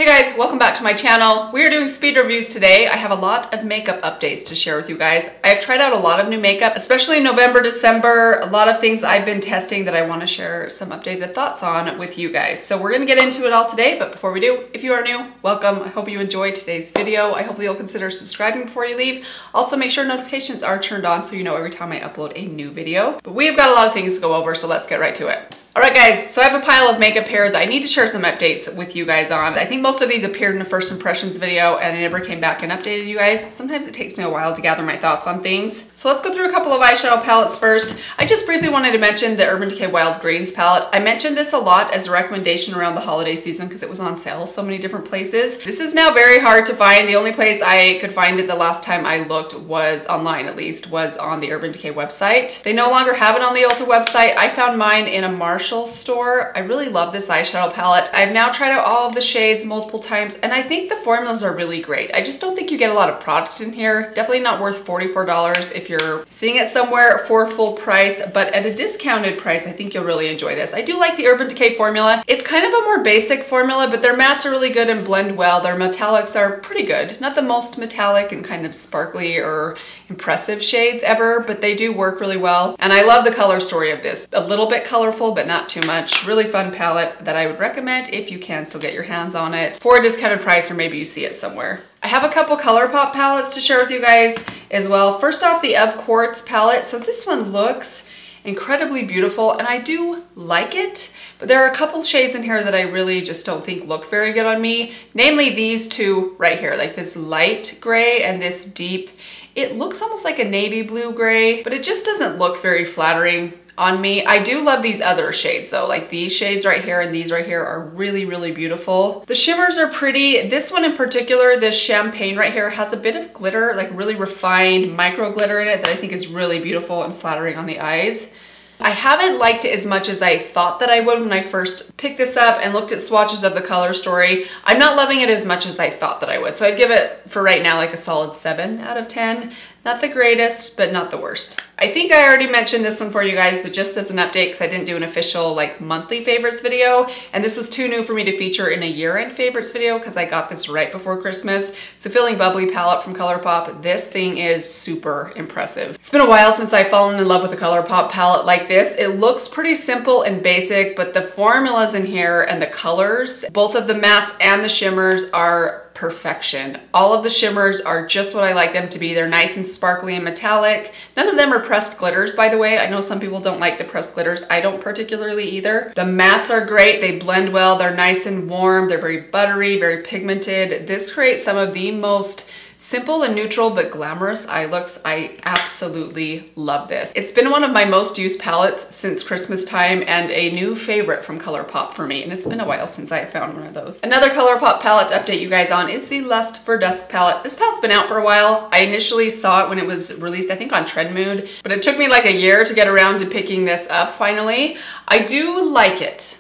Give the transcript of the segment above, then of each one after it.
guys, welcome back to my channel. We are doing speed reviews today. I have a lot of makeup updates to share with you guys. I have tried out a lot of new makeup, especially in November, December, a lot of things I've been testing that I want to share some updated thoughts on with you guys. So we're going to get into it all today, but before we do, if you are new, welcome. I hope you enjoyed today's video. I hope you'll consider subscribing before you leave. Also make sure notifications are turned on so you know every time I upload a new video. But we have got a lot of things to go over, so let's get right to it. Alright guys, so I have a pile of makeup here that I need to share some updates with you guys on. I think most of these appeared in the first impressions video and I never came back and updated you guys. Sometimes it takes me a while to gather my thoughts on things. So let's go through a couple of eyeshadow palettes first. I just briefly wanted to mention the Urban Decay Wild Greens palette. I mentioned this a lot as a recommendation around the holiday season because it was on sale so many different places. This is now very hard to find. The only place I could find it the last time I looked was online, at least, was on the Urban Decay website. They no longer have it on the Ulta website. I found mine in a Marshall store. I really love this eyeshadow palette. I've now tried out all of the shades multiple times and I think the formulas are really great. I just don't think you get a lot of product in here. Definitely not worth $44 if you're seeing it somewhere for full price, but at a discounted price, I think you'll really enjoy this. I do like the Urban Decay formula. It's kind of a more basic formula, but their mattes are really good and blend well. Their metallics are pretty good. Not the most metallic and kind of sparkly or impressive shades ever, but they do work really well. And I love the color story of this. A little bit colorful, but not too much. Really fun palette that I would recommend if you can still get your hands on it for a discounted price, or maybe you see it somewhere. I have a couple ColourPop palettes to share with you guys as well. First off, the Of Quartz palette. So this one looks incredibly beautiful and I do like it, but there are a couple shades in here that I really just don't think look very good on me. Namely these two right here, like this light gray and this deep. It looks almost like a navy blue gray, but it just doesn't look very flattering on me. I do love these other shades though, like these shades right here and these right here are really, really beautiful. The shimmers are pretty. This one in particular, this champagne right here, has a bit of glitter, like really refined micro glitter in it that I think is really beautiful and flattering on the eyes. I haven't liked it as much as I thought that I would when I first picked this up and looked at swatches of the color story. I'm not loving it as much as I thought that I would. So I'd give it, for right now, like a solid 7 out of 10. Not the greatest, but not the worst. I think I already mentioned this one for you guys, but just as an update, because I didn't do an official like monthly favorites video, and this was too new for me to feature in a year-end favorites video because I got this right before Christmas. It's a Feeling Bubbly palette from ColourPop. This thing is super impressive. It's been a while since I've fallen in love with a ColourPop palette like this. It looks pretty simple and basic, but the formulas in here and the colors, both of the mattes and the shimmers, are perfection. All of the shimmers are just what I like them to be. They're nice and sparkly and metallic. None of them are pressed glitters, by the way. I know some people don't like the pressed glitters. I don't particularly either. The mattes are great. They blend well. They're nice and warm. They're very buttery, very pigmented. This creates some of the most simple and neutral but glamorous eye looks. I absolutely love this. It's been one of my most used palettes since Christmas time and a new favorite from ColourPop for me, and it's been a while since I found one of those. Another ColourPop palette to update you guys on is the Lust for Dusk palette. This palette's been out for a while. I initially saw it when it was released, I think on Trendmood, but it took me like a year to get around to picking this up finally. I do like it.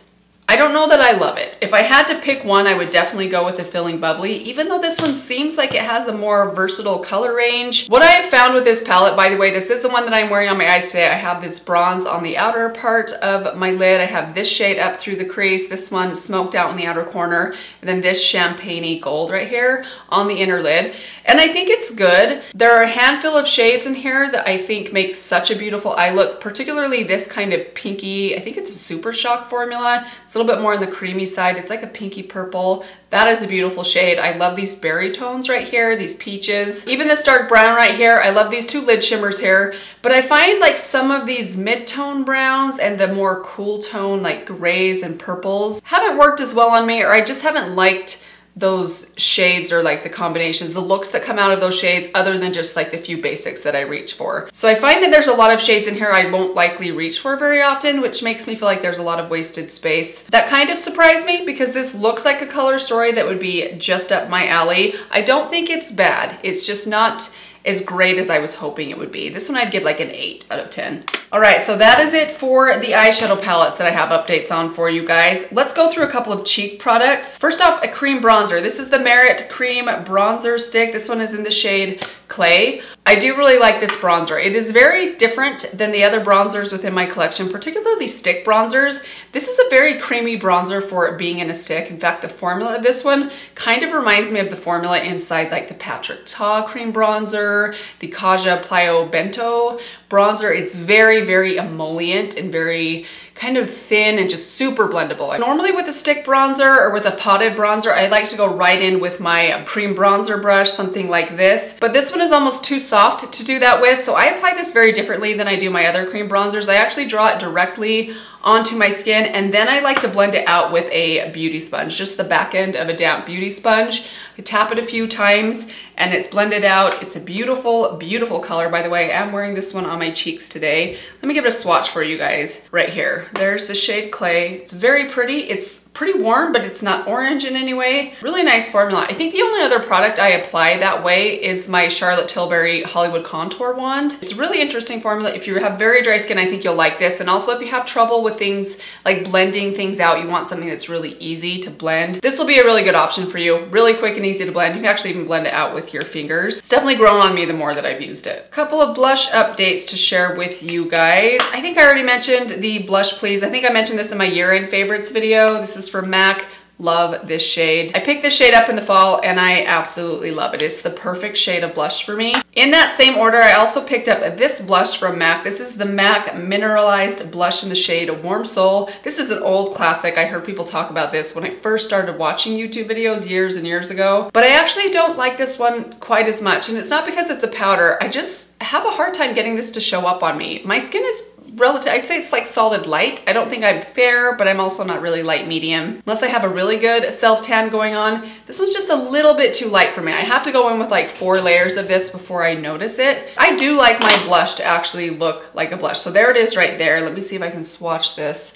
I don't know that I love it. If I had to pick one, I would definitely go with the Feeling Bubbly, even though this one seems like it has a more versatile color range. What I have found with this palette, by the way, this is the one that I'm wearing on my eyes today. I have this bronze on the outer part of my lid. I have this shade up through the crease, this one smoked out in the outer corner, and then this champagne-y gold right here on the inner lid. And I think it's good. There are a handful of shades in here that I think make such a beautiful eye look, particularly this kind of pinky, I think it's a Super Shock formula. It's a little bit more on the creamy side. It's like a pinky purple. That is a beautiful shade. I love these berry tones right here, these peaches. Even this dark brown right here. I love these two lid shimmers here, but I find like some of these mid-tone browns and the more cool tone like grays and purples haven't worked as well on me, or I just haven't liked those shades or like the combinations, the looks that come out of those shades, other than just like the few basics that I reach for. So I find that there's a lot of shades in here I won't likely reach for very often, which makes me feel like there's a lot of wasted space. That kind of surprised me because this looks like a color story that would be just up my alley. I don't think it's bad. It's just not as great as I was hoping it would be. This one I'd give like an 8 out of 10. All right, so that is it for the eyeshadow palettes that I have updates on for you guys. Let's go through a couple of cheek products. First off, a cream bronzer. This is the Merit Cream Bronzer Stick. This one is in the shade Clay. I do really like this bronzer. It is very different than the other bronzers within my collection, particularly stick bronzers. This is a very creamy bronzer for it being in a stick. In fact, the formula of this one kind of reminds me of the formula inside like the Patrick Ta cream bronzer, the Kaja Playa Bento bronzer. It's very, very emollient and very kind of thin and just super blendable. Normally with a stick bronzer or with a potted bronzer, I like to go right in with my cream bronzer brush, something like this. But this one is almost too soft to do that with, so I apply this very differently than I do my other cream bronzers. I actually draw it directly onto my skin, and then I like to blend it out with a beauty sponge, just the back end of a damp beauty sponge. I tap it a few times and it's blended out. It's a beautiful, beautiful color. By the way, I'm wearing this one on my cheeks today. Let me give it a swatch for you guys right here. There's the shade Clay. It's very pretty. It's pretty warm, but it's not orange in any way. Really nice formula. I think the only other product I apply that way is my Charlotte Tilbury Hollywood Contour Wand. It's a really interesting formula. If you have very dry skin, I think you'll like this. And also if you have trouble with things like blending things out, you want something that's really easy to blend, this will be a really good option for you. Really quick and easy to blend. You can actually even blend it out with your fingers. It's definitely grown on me the more that I've used it. A couple of blush updates to share with you guys. I think I already mentioned the Blush Please. I think I mentioned this in my year-end favorites video. This is from MAC. Love this shade. I picked this shade up in the fall and I absolutely love it. It's the perfect shade of blush for me. In that same order, I also picked up this blush from MAC. This is the MAC Mineralized Blush in the shade Warm Soul. This is an old classic. I heard people talk about this when I first started watching YouTube videos years and years ago, but I actually don't like this one quite as much. And it's not because it's a powder. I just have a hard time getting this to show up on me. My skin is relative, I'd say it's like solid light. I don't think I'm fair, but I'm also not really light medium. Unless I have a really good self-tan going on. This one's just a little bit too light for me. I have to go in with like 4 layers of this before I notice it. I do like my blush to actually look like a blush. So there it is right there. Let me see if I can swatch this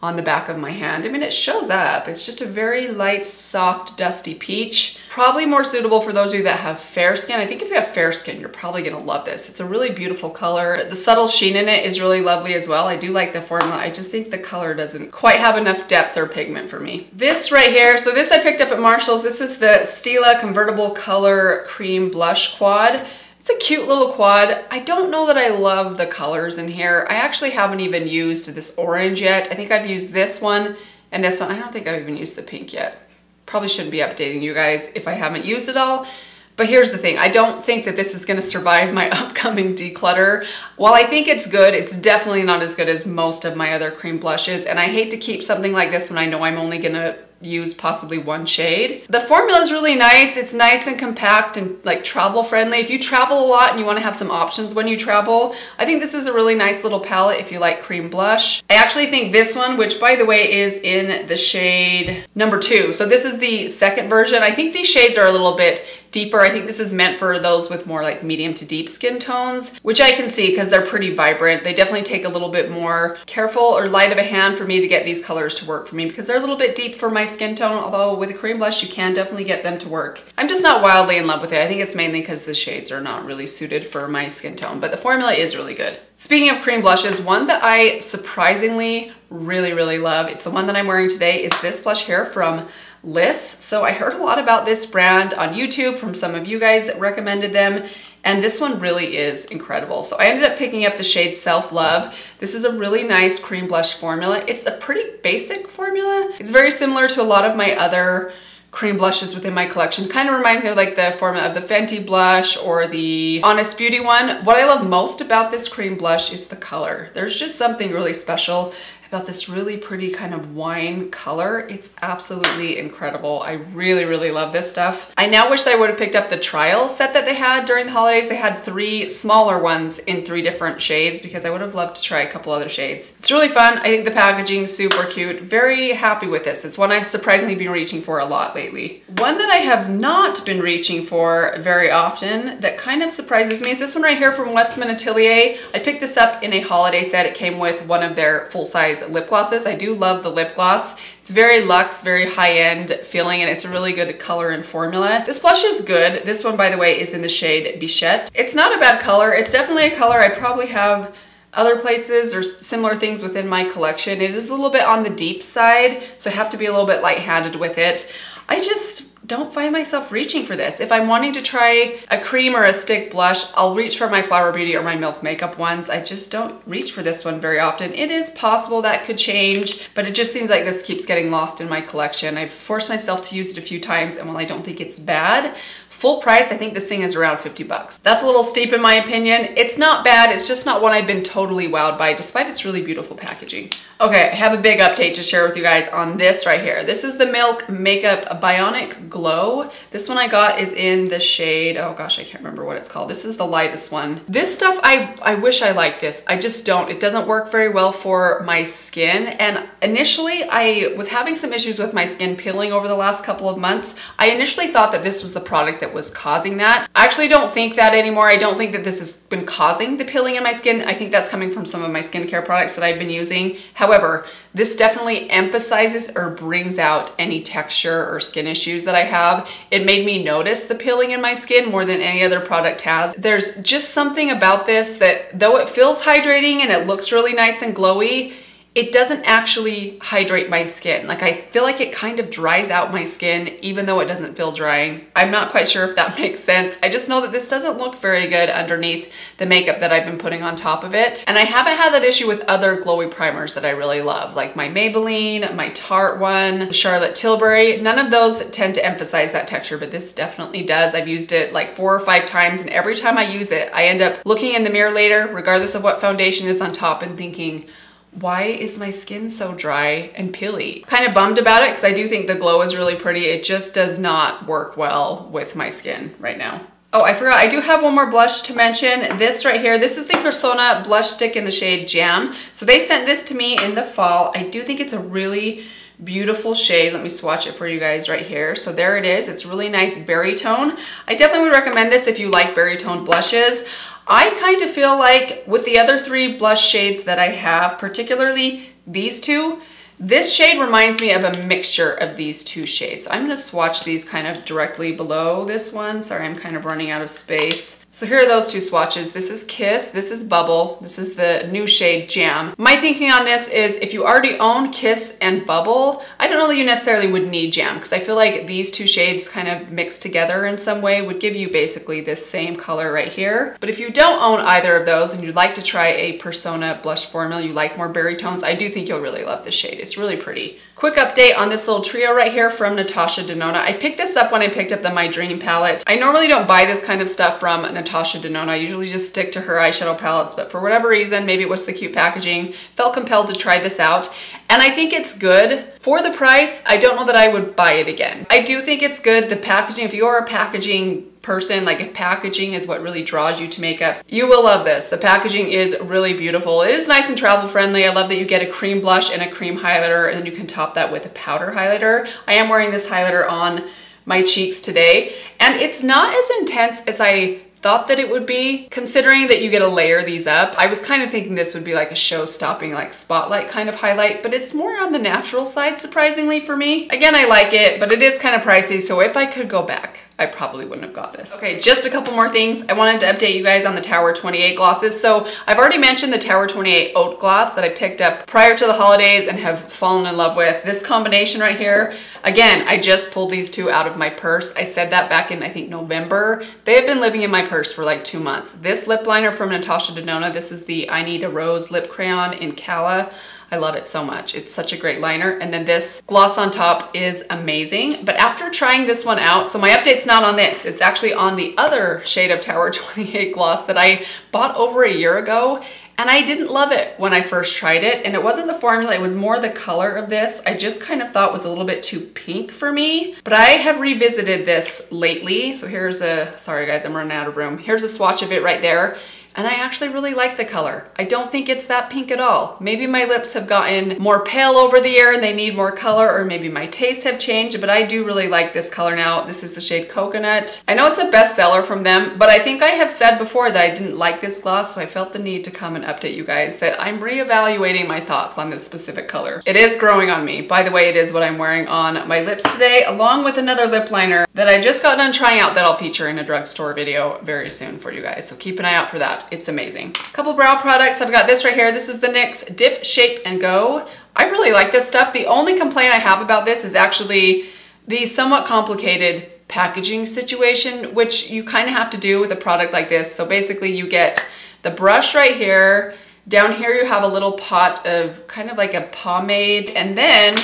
on the back of my hand. I mean, it shows up. It's just a very light, soft, dusty peach. Probably more suitable for those of you that have fair skin. I think if you have fair skin, you're probably gonna love this. It's a really beautiful color. The subtle sheen in it is really lovely as well. I do like the formula. I just think the color doesn't quite have enough depth or pigment for me. This right here, so this I picked up at Marshall's. This is the Stila Convertible Color Cream Blush Quad. It's a cute little quad. I don't know that I love the colors in here. I actually haven't even used this orange yet. I think I've used this one and this one. I don't think I've even used the pink yet. Probably shouldn't be updating you guys if I haven't used it all. But here's the thing, I don't think that this is gonna survive my upcoming declutter. While I think it's good, it's definitely not as good as most of my other cream blushes, and I hate to keep something like this when I know I'm only gonna use possibly 1 shade. The formula is really nice. It's nice and compact and like travel friendly. If you travel a lot and you want to have some options when you travel, I think this is a really nice little palette if you like cream blush. I actually think this one, which by the way is in the shade number 2. So this is the second version. I think these shades are a little bit deeper. I think this is meant for those with more like medium to deep skin tones, which I can see because they're pretty vibrant. They definitely take a little bit more careful or light of a hand for me to get these colors to work for me because they're a little bit deep for my skin tone, although with a cream blush you can definitely get them to work. I'm just not wildly in love with it. I think it's mainly because the shades are not really suited for my skin tone, but the formula is really good. Speaking of cream blushes, one that I surprisingly really love, it's the one that I'm wearing today, is this blush here from Liss. So I heard a lot about this brand on YouTube from some of you guys that recommended them, and this one really is incredible. So I ended up picking up the shade Self Love. This is a really nice cream blush formula. It's a pretty basic formula. It's very similar to a lot of my other cream blushes within my collection. Kind of reminds me of like the formula of the Fenty blush or the Honest Beauty one. What I love most about this cream blush is the color. There's just something really special about this really pretty kind of wine color. It's absolutely incredible. I really love this stuff. I now wish that I would have picked up the trial set that they had during the holidays. They had 3 smaller ones in 3 different shades because I would have loved to try a couple other shades. It's really fun. I think the packaging is super cute. Very happy with this. It's one I've surprisingly been reaching for a lot lately. One that I have not been reaching for very often that kind of surprises me is this one right here from Westman Atelier. I picked this up in a holiday set. It came with one of their full-size lip glosses. I do love the lip gloss. It's very luxe, very high-end feeling, and it's a really good color and formula. This blush is good. This one, by the way, is in the shade Bichette. It's not a bad color. It's definitely a color I probably have other places or similar things within my collection. It is a little bit on the deep side, so I have to be a little bit light-handed with it. I just don't find myself reaching for this. If I'm wanting to try a cream or a stick blush, I'll reach for my Flower Beauty or my Milk Makeup ones. I just don't reach for this one very often. It is possible that could change, but it just seems like this keeps getting lost in my collection. I've forced myself to use it a few times, and while I don't think it's bad, full price, I think this thing is around 50 bucks. That's a little steep in my opinion. It's not bad, it's just not one I've been totally wowed by, despite its really beautiful packaging. Okay, I have a big update to share with you guys on this right here. This is the Milk Makeup Bionic Glow. This one I got is in the shade, oh gosh, I can't remember what it's called. This is the lightest one. This stuff, I wish I liked this. I just don't. It doesn't work very well for my skin. And initially, I was having some issues with my skin peeling over the last couple of months. I initially thought that this was the product that was causing that. I actually don't think that anymore. I don't think that this has been causing the peeling in my skin. I think that's coming from some of my skincare products that I've been using. However, this definitely emphasizes or brings out any texture or skin issues that I have. It made me notice the peeling in my skin more than any other product has. There's just something about this that, though it feels hydrating and it looks really nice and glowy, it doesn't actually hydrate my skin. Like, I feel like it kind of dries out my skin even though it doesn't feel drying. I'm not quite sure if that makes sense. I just know that this doesn't look very good underneath the makeup that I've been putting on top of it. And I haven't had that issue with other glowy primers that I really love, like my Maybelline, my Tarte one, Charlotte Tilbury. None of those tend to emphasize that texture, but this definitely does. I've used it like 4 or 5 times, and every time I use it, I end up looking in the mirror later, regardless of what foundation is on top, and thinking, why is my skin so dry and peely? Kind of bummed about it because I do think the glow is really pretty. It just does not work well with my skin right now. Oh, I forgot, I do have one more blush to mention. This right here, this is the Persona blush stick in the shade Jam. So they sent this to me in the fall. I do think it's a really beautiful shade. Let me swatch it for you guys right here. So there it is. It's really nice berry tone. I definitely would recommend this if you like berry tone blushes. I kind of feel like with the other 3 blush shades that I have, particularly these 2, this shade reminds me of a mixture of these 2 shades. I'm gonna swatch these kind of directly below this one. Sorry, I'm kind of running out of space. So here are those 2 swatches. This is Kiss, this is Bubble, this is the new shade Jam. My thinking on this is if you already own Kiss and Bubble, I don't know that you necessarily would need Jam, because I feel like these 2 shades kind of mixed together in some way would give you basically this same color right here. But if you don't own either of those and you'd like to try a Persona blush formula, you like more berry tones, I do think you'll really love this shade. It's really pretty. Quick update on this little trio right here from Natasha Denona. I picked this up when I picked up the My Dream palette. I normally don't buy this kind of stuff from Natasha Denona. I usually just stick to her eyeshadow palettes, but for whatever reason, maybe it was the cute packaging, felt compelled to try this out. And I think it's good. For the price, I don't know that I would buy it again. I do think it's good. The packaging, if you're a packaging person, like if packaging is what really draws you to makeup, you will love this. The packaging is really beautiful. It is nice and travel friendly. I love that you get a cream blush and a cream highlighter, and then you can top that with a powder highlighter. I am wearing this highlighter on my cheeks today, and it's not as intense as I thought that it would be, considering that you get to layer these up. I was kind of thinking this would be like a show-stopping, like spotlight kind of highlight, but it's more on the natural side, surprisingly, for me. Again, I like it, but it is kind of pricey, so if I could go back, I probably wouldn't have got this. Okay, just a couple more things. I wanted to update you guys on the Tower 28 glosses. So I've already mentioned the Tower 28 Oat Gloss that I picked up prior to the holidays and have fallen in love with. This combination right here, again, I just pulled these 2 out of my purse. I said that back in, I think, November. They have been living in my purse for like 2 months. This lip liner from Natasha Denona, this is the I Need a Rose lip crayon in Calla. I love it so much. It's such a great liner. And then this gloss on top is amazing. But after trying this one out, so my update's not on this, it's actually on the other shade of Tower 28 gloss that I bought over a year ago. And I didn't love it when I first tried it. And it wasn't the formula, it was more the color of this. I just kind of thought was a little bit too pink for me. But I have revisited this lately. So here's a, sorry guys, I'm running out of room. Here's a swatch of it right there. And I actually really like the color. I don't think it's that pink at all. Maybe my lips have gotten more pale over the year and they need more color, or maybe my tastes have changed, but I do really like this color now. This is the shade Coconut. I know it's a bestseller from them, but I think I have said before that I didn't like this gloss, so I felt the need to come and update you guys that I'm reevaluating my thoughts on this specific color. It is growing on me. By the way, it is what I'm wearing on my lips today, along with another lip liner that I just got done trying out that I'll feature in a drugstore video very soon for you guys, so keep an eye out for that. It's amazing. Couple brow products. I've got this right here. This is the NYX Dip, Shape, and Go. I really like this stuff. The only complaint I have about this is actually the somewhat complicated packaging situation, which you kind of have to do with a product like this. So basically you get the brush right here. Down here you have a little pot of kind of like a pomade, and then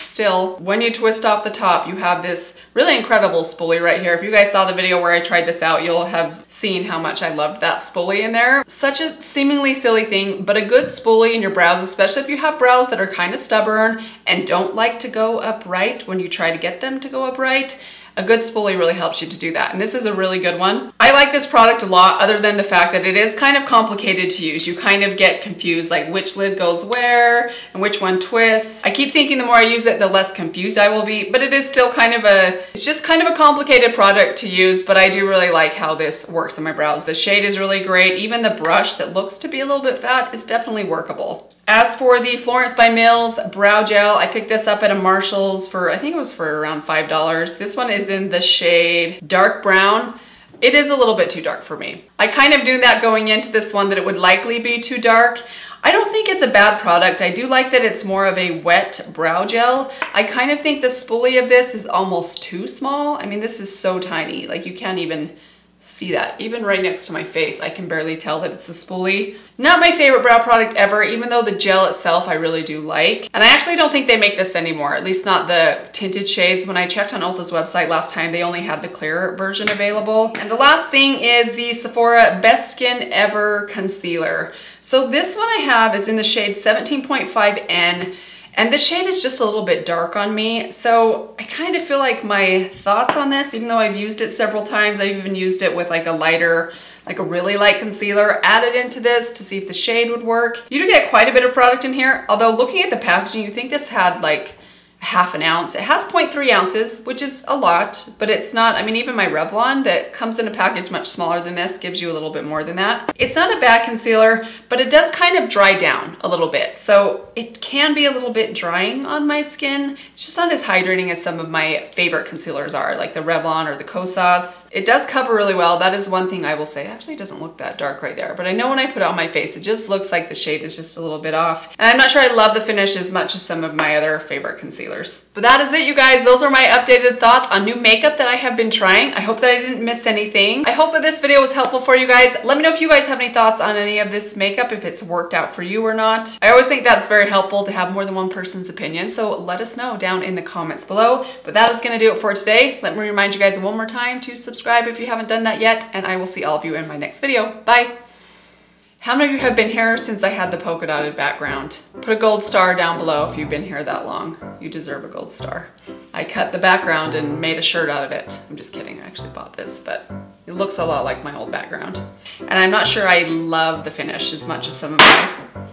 still, when you twist off the top, you have this really incredible spoolie right here. If you guys saw the video where I tried this out, you'll have seen how much I loved that spoolie in there. Such a seemingly silly thing, but a good spoolie in your brows, especially if you have brows that are kind of stubborn and don't like to go upright when you try to get them to go upright. A good spoolie really helps you to do that, and this is a really good one. I like this product a lot, other than the fact that it is kind of complicated to use. You kind of get confused, like which lid goes where and which one twists. I keep thinking the more I use it, the less confused I will be, but it is still kind of it's just kind of a complicated product to use, but I do really like how this works on my brows. The shade is really great. Even the brush that looks to be a little bit fat is definitely workable. As for the Florence by Mills brow gel, I picked this up at a Marshall's for, I think it was for around $5. This one is in the shade dark brown. It is a little bit too dark for me. I kind of knew that going into this one, that it would likely be too dark. I don't think it's a bad product. I do like that it's more of a wet brow gel. I kind of think the spoolie of this is almost too small. I mean, this is so tiny, like you can't even see that. Even right next to my face, I can barely tell that it's a spoolie. Not my favorite brow product ever, even though the gel itself I really do like. And I actually don't think they make this anymore, at least not the tinted shades. When I checked on Ulta's website last time, they only had the clear version available. And the last thing is the Sephora Best Skin Ever Concealer. So this one I have is in the shade 17.5N. And this shade is just a little bit dark on me, so I kind of feel like my thoughts on this, even though I've used it several times, I've even used it with like a lighter, like a really light concealer, added into this to see if the shade would work. You do get quite a bit of product in here, although looking at the packaging, you think this had like half an ounce. It has 0.3 ounces, which is a lot, but it's not, I mean, even my Revlon that comes in a package much smaller than this gives you a little bit more than that. It's not a bad concealer, but it does kind of dry down a little bit. So it can be a little bit drying on my skin. It's just not as hydrating as some of my favorite concealers are, like the Revlon or the Kosas. It does cover really well. That is one thing I will say. It actually doesn't look that dark right there, but I know when I put it on my face, it just looks like the shade is just a little bit off. And I'm not sure I love the finish as much as some of my other favorite concealers. But that is it, you guys. Those are my updated thoughts on new makeup that I have been trying. I hope that I didn't miss anything. I hope that this video was helpful for you guys. Let me know if you guys have any thoughts on any of this makeup, if it's worked out for you or not. I always think that's very helpful to have more than one person's opinion, so let us know down in the comments below. But that is gonna do it for today. Let me remind you guys one more time to subscribe if you haven't done that yet, and I will see all of you in my next video. Bye. How many of you have been here since I had the polka dotted background? Put a gold star down below if you've been here that long. You deserve a gold star. I cut the background and made a shirt out of it. I'm just kidding, I actually bought this, but it looks a lot like my old background. And I'm not sure I love the finish as much as some of my